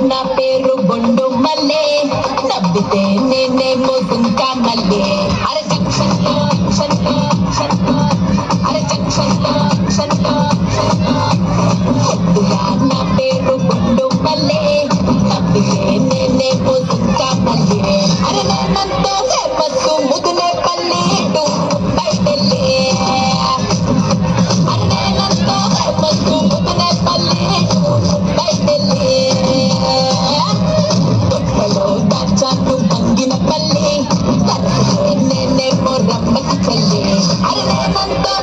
నా పేరు బొండు మల్లె నవ్వితే నేనేమో దుంకా మల్లె అరే జంక్షన్లో అరే జంక్షన్లో నా పేరు బొండు మల్లె నవ్వితే నేనేమో దుంకా మల్లె అరే నేనంతో ఫేమస్ ముదునే పల్లి ఇటు బయటెళ్ళి అరే నేనంతో ఫేమస్ ముదునే పల్లి ఇటు బయటెళ్ళి నేనే మొరమ్మకి చెల్లి అరే నేనంతా